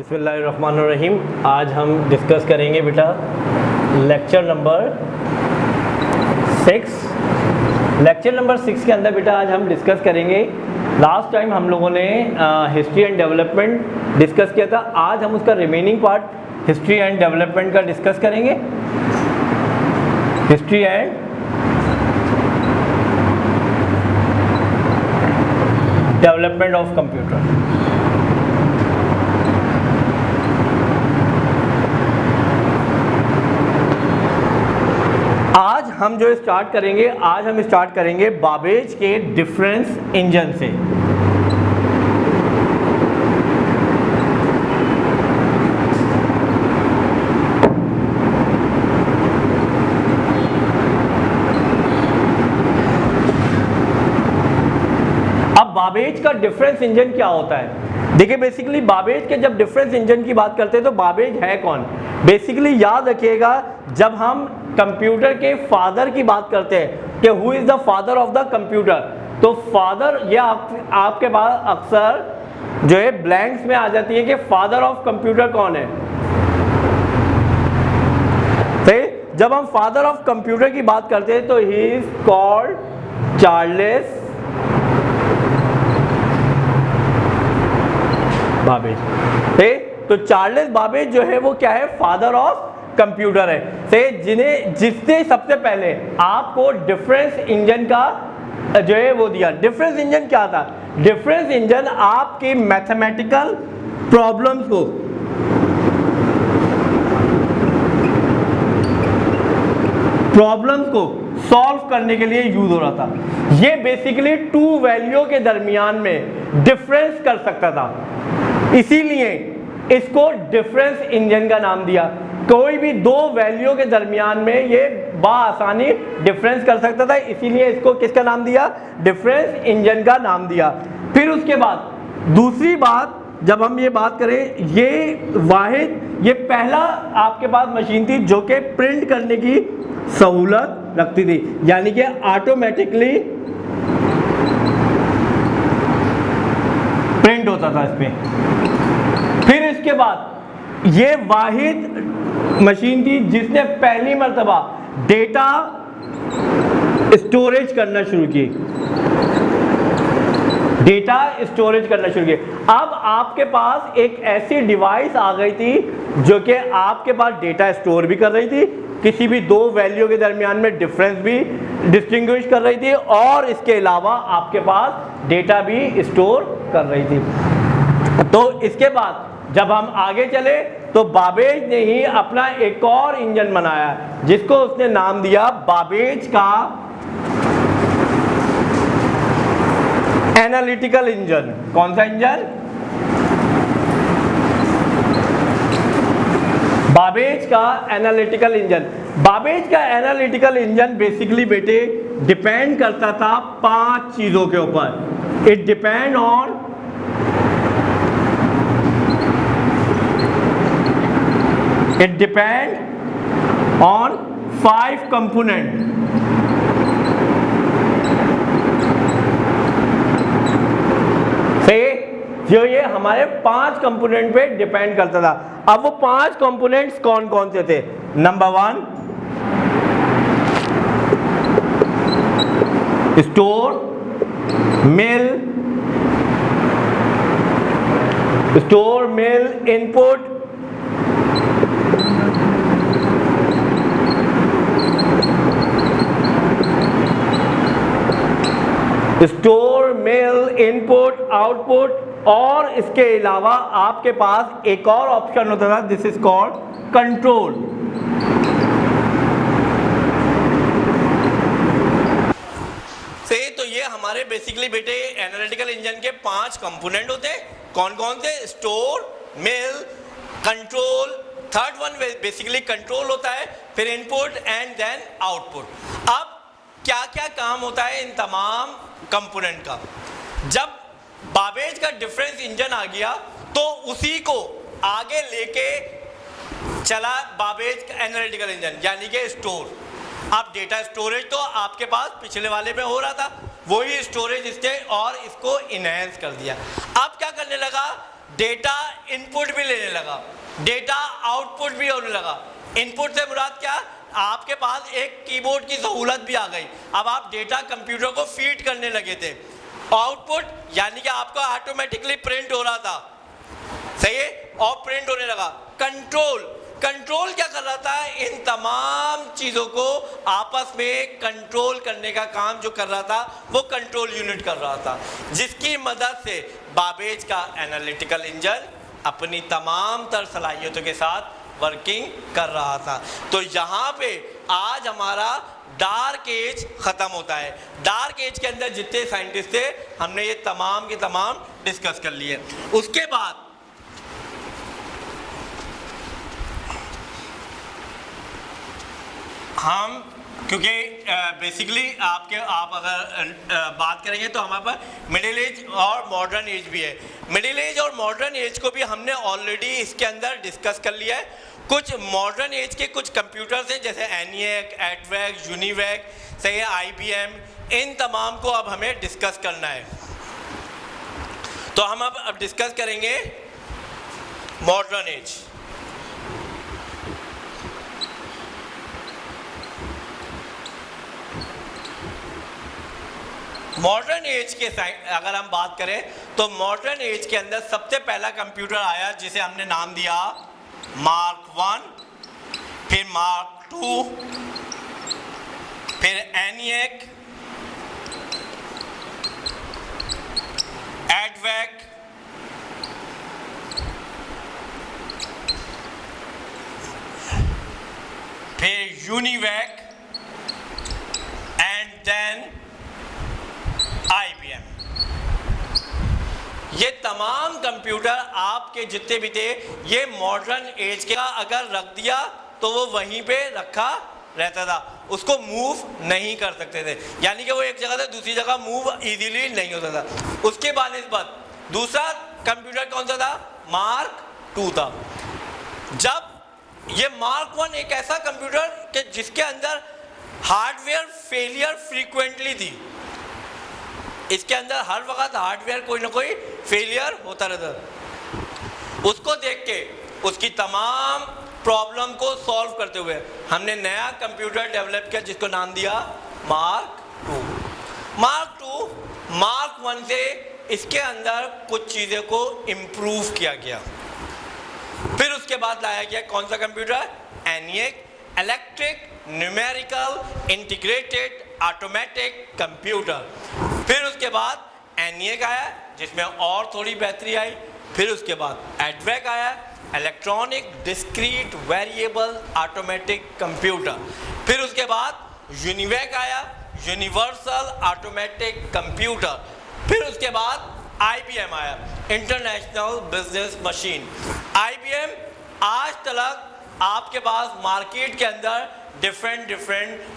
बिस्मिल्लाहिर्रहमानिर्रहीम। आज हम डिस्कस करेंगे बेटा लेक्चर नंबर 6। लेक्चर नंबर 6 के अंदर बेटा आज हम डिस्कस करेंगे, लास्ट टाइम हम लोगों ने हिस्ट्री एंड डेवलपमेंट डिस्कस किया था। आज हम उसका remaining part history and development का डिस्कस करेंगे। History and development of computer. आज हम जो स्टार्ट करेंगे, आज हम स्टार्ट करेंगे बाबेज के डिफरेंस इंजन से। अब बाबेज का डिफरेंस इंजन क्या होता है? देखिए बेसिकली बाबेज के जब डिफरेंस इंजन की बात करते हैं तो बाबेज है कौन? बेसिकली याद रखिएगा, जब हम कंप्यूटर के फादर की बात करते हैं कि who is the father of the computer, तो फादर ये आपके पास अक्सर जो है ब्लैंक्स में आ जाती है कि फादर ऑफ कंप्यूटर कौन है। तो जब हम फादर ऑफ कंप्यूटर की बात करते हैं तो he is called Charles Babbage. तो चार्ल्स बाबेज जो है वो क्या है? फादर ऑफ कंप्यूटर है। जिसने सबसे पहले आपको डिफरेंस इंजन का जो है वो दिया। डिफरेंस इंजन क्या था? डिफरेंस इंजन आपकी मैथमेटिकल प्रॉब्लम्स को सॉल्व करने के लिए यूज हो रहा था। ये बेसिकली टू वैल्यू के दरमियान में डिफरेंस कर सकता था, इसीलिए इसको डिफरेंस इंजन का नाम दिया। कोई भी दो वैल्यू के दरमियान में ये बाआसानी डिफरेंस कर सकता था, इसीलिए इसको किसका नाम दिया? डिफरेंस इंजन का नाम दिया। फिर उसके बाद दूसरी बात, जब हम ये बात करें, ये वाहिद, ये पहला आपके पास मशीन थी जो कि प्रिंट करने की सहूलत रखती थी, यानी कि ऑटोमेटिकली प्रिंट होता था इसमें। फिर इसके बाद ये वाहिद मशीन थी जिसने पहली मर्तबा डेटा स्टोरेज करना शुरू की। डेटा स्टोरेज करना शुरू किया। अब आपके पास एक ऐसी डिवाइस आ गई थी जो कि आपके पास डेटा स्टोर भी कर रही थी, किसी भी दो वैल्यू के दरमियान में डिफरेंस भी डिस्टिंग्विश कर रही थी, और इसके अलावा आपके पास डेटा भी स्टोर कर रही थी। तो इसके बाद जब हम आगे चले तो बाबेज ने ही अपना एक और इंजन बनाया जिसको उसने नाम दिया बाबेज का एनालिटिकल इंजन। कौन सा इंजन? बाबेज का एनालिटिकल इंजन। बाबेज का एनालिटिकल इंजन बेसिकली बेटे डिपेंड करता था 5 चीजों के ऊपर। It depend on It depends on 5 components. जो ये हमारे 5 कंपोनेंट पे डिपेंड करता था। अब वो 5 कंपोनेंट्स कौन कौन से थे? नंबर 1 स्टोर मिल इनपुट, स्टोर मिल इनपुट आउटपुट, और इसके अलावा आपके पास एक और ऑप्शन होता था, दिस इज कॉल्ड कंट्रोल। तो ये हमारे बेसिकली बेटे एनालिटिकल इंजन के 5 कंपोनेंट होते हैं। कौन कौन से? स्टोर मिल control, third one basically control होता है, फिर इनपुट एंड देन आउटपुट। अब क्या क्या काम होता है इन तमाम कंपोनेंट का? जब बाबेज का डिफरेंस इंजन आ गया तो उसी को आगे लेके चला बाबेज का एनालिटिकल इंजन, यानी कि स्टोर। अब डेटा स्टोरेज तो आपके पास पिछले वाले में हो रहा था, वही स्टोरेज इसके और इसको इनहेंस कर दिया। अब क्या करने लगा? डेटा इनपुट भी लेने लगा, डेटा आउटपुट भी होने लगा। इनपुट से मुराद क्या? आपके पास एक कीबोर्ड की सहूलत भी आ गई, अब आप डेटा कंप्यूटर को फीड करने लगे थे। आउटपुट यानी कि आपका ऑटोमेटिकली प्रिंट हो रहा था, सही है, और प्रिंट होने लगा। कंट्रोल क्या कर रहा था? इन तमाम चीजों को आपस में कंट्रोल करने का काम जो कर रहा था वो कंट्रोल यूनिट कर रहा था, जिसकी मदद से बाबेज का एनालिटिकल इंजन अपनी तमाम तर सलाहियतों के साथ वर्किंग कर रहा था। तो यहाँ पे आज हमारा डार्क एज खत्म होता है। डार्क एज के अंदर जितने साइंटिस्ट थे हमने ये तमाम के तमाम डिस्कस कर लिए। उसके बाद हम, क्योंकि बेसिकली आप अगर बात करेंगे तो हमारे पास मिडिल एज और मॉडर्न एज भी है। मिडिल एज और मॉडर्न एज को भी हमने ऑलरेडी इसके अंदर डिस्कस कर लिया है। कुछ मॉडर्न एज के कुछ कंप्यूटर्स हैं जैसे एनिएक, एडवैक, यूनिवैक, सही है, IBM, इन तमाम को अब हमें डिस्कस करना है। तो हम अब डिस्कस करेंगे मॉडर्न एज। मॉडर्न एज के अगर हम बात करें तो मॉडर्न एज के अंदर सबसे पहला कंप्यूटर आया जिसे हमने नाम दिया मार्क 1, फिर मार्क 2, फिर एनिएक, एडवैक, फिर यूनिवैक एंड देन IBM। ये तमाम कंप्यूटर आपके जितने भी थे ये मॉडर्न एज के अगर रख दिया तो वो वहीं पे रखा रहता था, उसको मूव नहीं कर सकते थे, यानी कि वो एक जगह से दूसरी जगह मूव इजीली नहीं होता था। उसके बाद इस बात दूसरा कंप्यूटर कौन सा था? मार्क 2 था। जब ये मार्क 1 एक ऐसा कंप्यूटर कि जिसके अंदर हार्डवेयर फेलियर फ्रीक्वेंटली थी, इसके अंदर हर वक्त हार्डवेयर कोई ना कोई फेलियर होता रहता। उसको देख के उसकी तमाम प्रॉब्लम को सॉल्व करते हुए हमने नया कंप्यूटर डेवलप किया जिसको नाम दिया मार्क 2। मार्क 1 से इसके अंदर कुछ चीज़ें को इम्प्रूव किया गया। फिर उसके बाद लाया गया कौन सा computer? ENIAC, electric numerical integrated automatic computer. फिर उसके बाद एनिएक आया जिसमें और थोड़ी बेहतरी आई। फिर उसके बाद एडवैक आया, electronic discrete variable automatic computer. फिर उसके बाद यूनिवैक आया, यूनिवर्सल ऑटोमेटिक कंप्यूटर। फिर उसके बाद IBM आया, इंटरनेशनल बिजनेस मशीन। IBM आज तक आपके पास मार्केट के अंदर डिफरेंट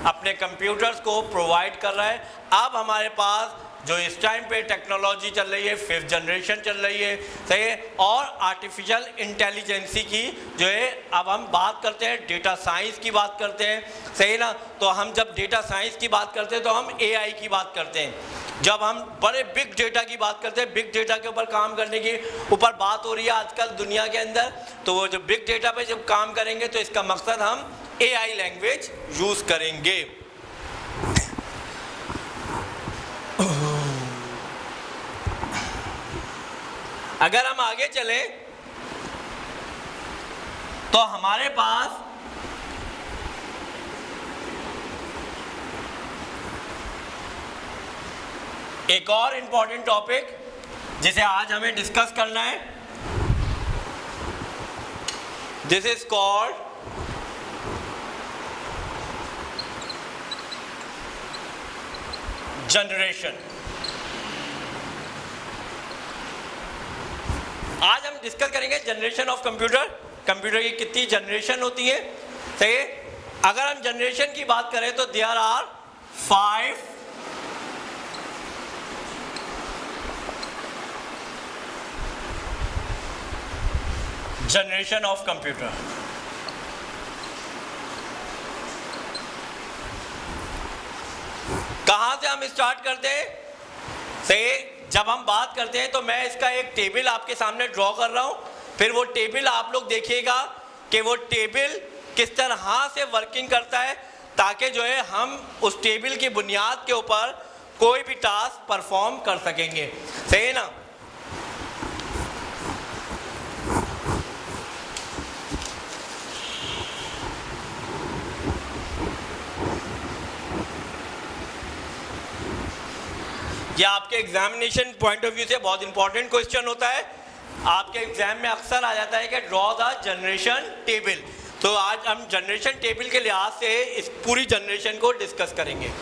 अपने कंप्यूटर्स को प्रोवाइड कर रहा है। अब हमारे पास जो इस टाइम पे टेक्नोलॉजी चल रही है 5th जनरेशन चल रही है, सही है, और आर्टिफिशियल इंटेलिजेंसी की जो है अब हम बात करते हैं, डेटा साइंस की बात करते हैं, सही ना। तो हम जब डेटा साइंस की बात करते हैं तो हम AI की बात करते हैं। जब हम बड़े बिग डेटा की बात करते हैं, बिग डेटा के ऊपर काम करने की ऊपर बात हो रही है आजकल दुनिया के अंदर, तो वो जो बिग डेटा पे जब काम करेंगे तो इसका मकसद हम AI लैंग्वेज यूज करेंगे। अगर हम आगे चलें तो हमारे पास एक और इंपॉर्टेंट टॉपिक जिसे आज हमें डिस्कस करना है, दिस इज कॉल्ड जनरेशन। आज हम डिस्कस करेंगे जनरेशन ऑफ कंप्यूटर। कंप्यूटर की कितनी जनरेशन होती है, सही। अगर हम जनरेशन की बात करें तो there are 5 generation of computer. कहां से हम स्टार्ट करते हैं, सही। जब हम बात करते हैं तो मैं इसका एक टेबल आपके सामने ड्रॉ कर रहा हूं, फिर वो टेबल आप लोग देखिएगा कि वो टेबल किस तरह से वर्किंग करता है, ताकि जो है हम उस टेबल की बुनियाद के ऊपर कोई भी टास्क परफॉर्म कर सकेंगे। सही है ना? यह आपके एग्जामिनेशन पॉइंट ऑफ व्यू से बहुत इंपॉर्टेंट क्वेश्चन होता है। आपके एग्जाम में अक्सर आ जाता है कि ड्रॉ द जनरेशन टेबल। तो आज हम जनरेशन टेबल के लिहाज से इस पूरी जनरेशन को डिस्कस करेंगे।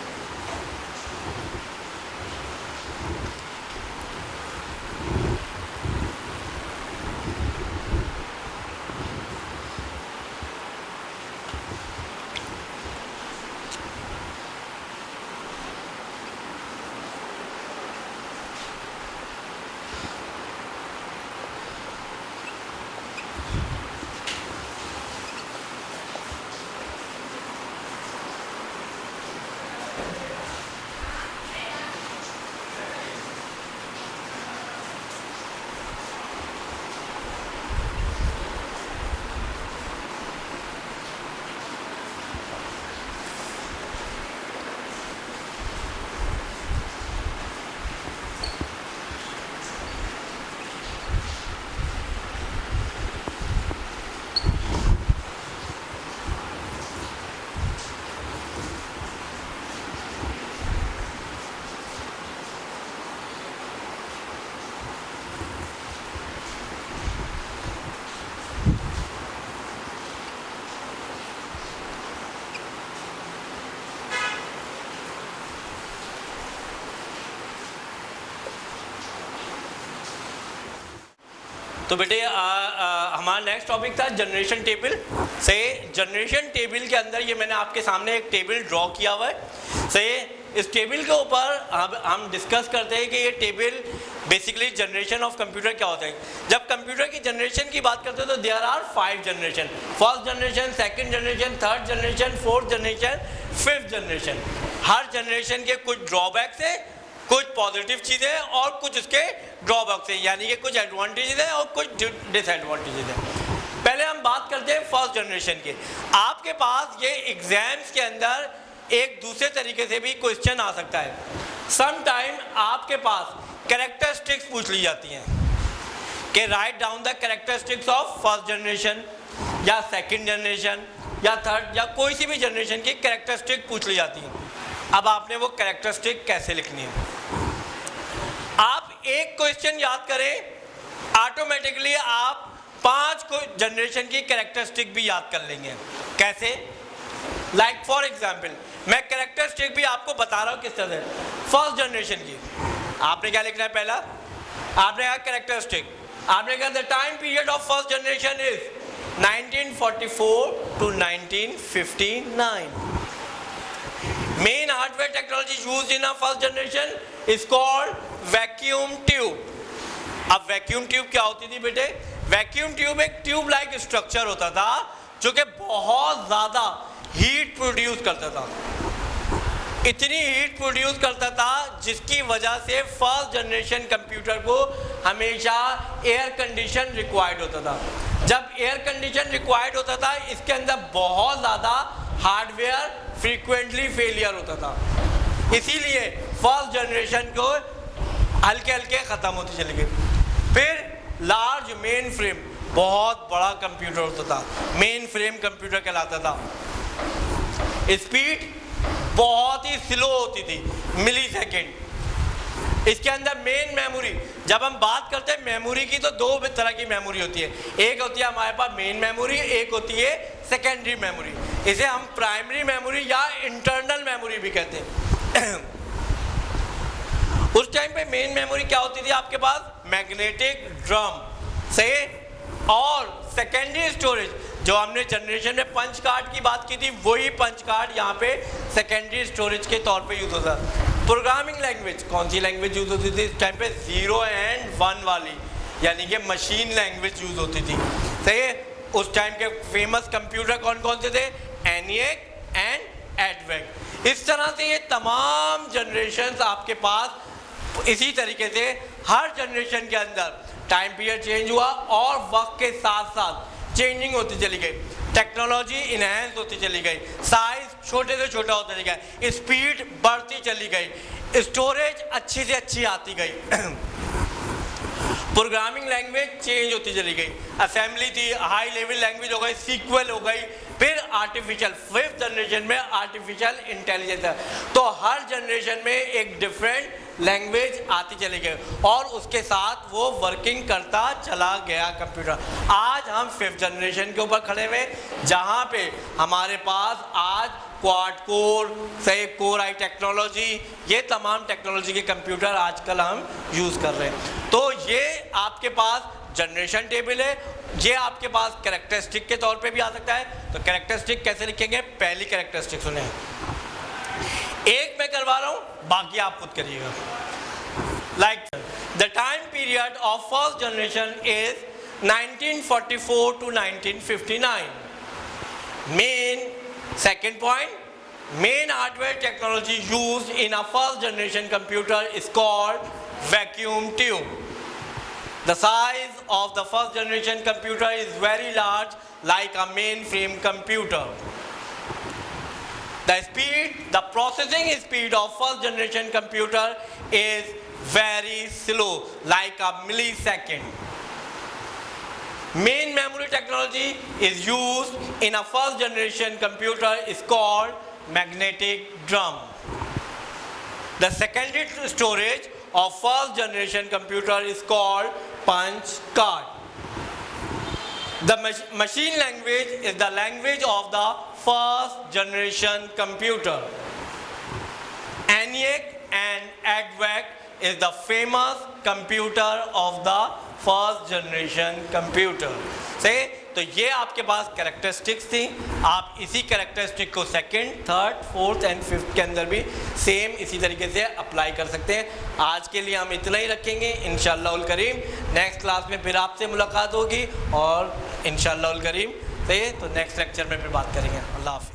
तो बेटे हमारा नेक्स्ट टॉपिक था जनरेशन टेबल। से जनरेशन टेबल के अंदर ये मैंने आपके सामने एक टेबल ड्रॉ किया हुआ है। से इस टेबल के ऊपर हम डिस्कस करते हैं कि ये table basically generation of computer क्या होता है। जब कंप्यूटर की जनरेशन की बात करते हैं तो there are 5 generation, first generation, second generation, third generation, fourth generation, fifth generation. हर जनरेशन के कुछ ड्रॉबैक्स हैं, कुछ पॉजिटिव चीज़ें और कुछ उसके ड्रॉबैक्स हैं, यानी कि कुछ एडवांटेजेस हैं और कुछ डिसएडवांटेजेस हैं। पहले हम बात करते हैं फर्स्ट जनरेशन की। आपके पास ये एग्जाम्स के अंदर एक दूसरे तरीके से भी क्वेश्चन आ सकता है। सम टाइम आपके पास कैरेक्टरिस्टिक्स पूछ ली जाती हैं कि write down the characteristics of first generation या सेकंड जनरेशन या थर्ड या कोई सी भी जनरेशन की कैरेक्टरिस्टिक पूछ ली जाती है। अब आपने वो कैरेक्टरिस्टिक कैसे लिखनी है? आप एक क्वेश्चन याद करें, ऑटोमेटिकली आप 5 जनरेशन की कैरेक्टरिस्टिक भी याद कर लेंगे। कैसे? लाइक फॉर एग्जाम्पल मैं कैरेक्टरिस्टिक भी आपको बता रहा हूँ किस तरह से। फर्स्ट जनरेशन की आपने क्या लिखना है? पहला आपने कहा कैरेक्टरिस्टिक, आपने कहा the time period of first generation is 1944 to 1959. Main hardware technology used in our first generation is called vacuum tube. अब वैक्यूम ट्यूब क्या होती थी बेटे? वैक्यूम ट्यूब एक ट्यूब लाइक स्ट्रक्चर होता था जो कि बहुत ज़्यादा हीट प्रोड्यूस करता था। इतनी हीट प्रोड्यूस करता था जिसकी वजह से फर्स्ट जनरेशन कंप्यूटर को हमेशा एयर कंडीशन रिक्वायर्ड होता था। जब एयर कंडीशन रिक्वायर्ड होता था इसके अंदर बहुत ज़्यादा हार्डवेयर फ्रीक्वेंटली फेलियर होता था, इसीलिए फर्स्ट जनरेशन को हल्के हल्के ख़त्म होते चले गए। फिर लार्ज मेन फ्रेम, बहुत बड़ा कंप्यूटर होता था, मेन फ्रेम कंप्यूटर कहलाता था। स्पीड बहुत ही स्लो होती थी, मिली सेकेंड। इसके अंदर मेन मेमोरी, जब हम बात करते हैं मेमोरी की तो 2 तरह की मेमोरी होती है। एक होती है हमारे पास मेन मेमोरी, एक होती है सेकेंडरी मेमोरी। इसे हम प्राइमरी मेमोरी या इंटरनल मेमोरी भी कहते हैं। उस टाइम पे मेन मेमोरी क्या होती थी आपके पास? मैग्नेटिक ड्रम से। और सेकेंडरी स्टोरेज जो हमने जनरेशन में पंच कार्ड की बात की थी, वही पंच कार्ड यहाँ पे सेकेंडरी स्टोरेज के तौर पे यूज होता है। प्रोग्रामिंग लैंग्वेज, कौन सी लैंग्वेज यूज होती थी इस टाइम पे? 0 and 1 वाली, यानी कि मशीन लैंग्वेज यूज होती थी। सही है? उस टाइम के फेमस कंप्यूटर कौन कौन से थे? ENIAC and ADVAC। इस तरह से ये तमाम जनरेशन्स आपके पास इसी तरीके से हर जनरेशन के अंदर टाइम पीरियड चेंज हुआ और वक्त के साथ साथ चेंजिंग होती चली गई, टेक्नोलॉजी इनहेंस होती चली गई, साइज छोटे से छोटा होता चली गया, स्पीड बढ़ती चली गई, स्टोरेज अच्छी से अच्छी आती गई, प्रोग्रामिंग लैंग्वेज चेंज होती चली गई, असेंबली थी, हाई लेवल लैंग्वेज हो गई, सीक्वल हो गई, फिर आर्टिफिशियल, फिफ्थ जनरेशन में आर्टिफिशियल इंटेलिजेंस है। तो हर जनरेशन में एक डिफरेंट लैंग्वेज आती चली गई और उसके साथ वो वर्किंग करता चला गया कंप्यूटर। आज हम फिफ्थ जनरेशन के ऊपर खड़े हुए, जहाँ पे हमारे पास आज क्वाड कोर से कोर आई टेक्नोलॉजी, ये तमाम टेक्नोलॉजी के कंप्यूटर आजकल हम यूज़ कर रहे हैं। तो ये आपके पास जनरेशन टेबल है, ये आपके पास कैरेक्टरिस्टिक के तौर पे भी आ सकता है। तो कैरेक्टरिस्टिक कैसे लिखेंगे, पहली कैरेक्टरिस्टिक सुने, एक मैं करवा रहा हूँ, बाकी आप खुद करिएगा। Like the time period of first generation is 1944 to 1959। Main second point, main hardware technology used in a first generation computer is called vacuum tube. The size of the first generation computer is very large, like a mainframe computer. The processing speed of first generation computer is very slow, like a millisecond. Main memory technology is used in a first generation computer is called magnetic drum. The secondary storage of first generation computer is called punch card. The machine language is the language of the first generation computer. ENIAC and ADVAC is the famous computer of the first generation computer से। तो ये आपके पास characteristics थी, आप इसी characteristic को second, third, fourth and fifth के अंदर भी सेम इसी तरीके से अप्लाई कर सकते हैं। आज के लिए हम इतना ही रखेंगे, इंशाअल्लाहुल करीम नेक्स्ट क्लास में फिर आपसे मुलाकात होगी और इंशाअल्लाहुल करीम से तो नेक्स्ट लेक्चर में फिर बात करेंगे। अल्लाह हाफ़िज़।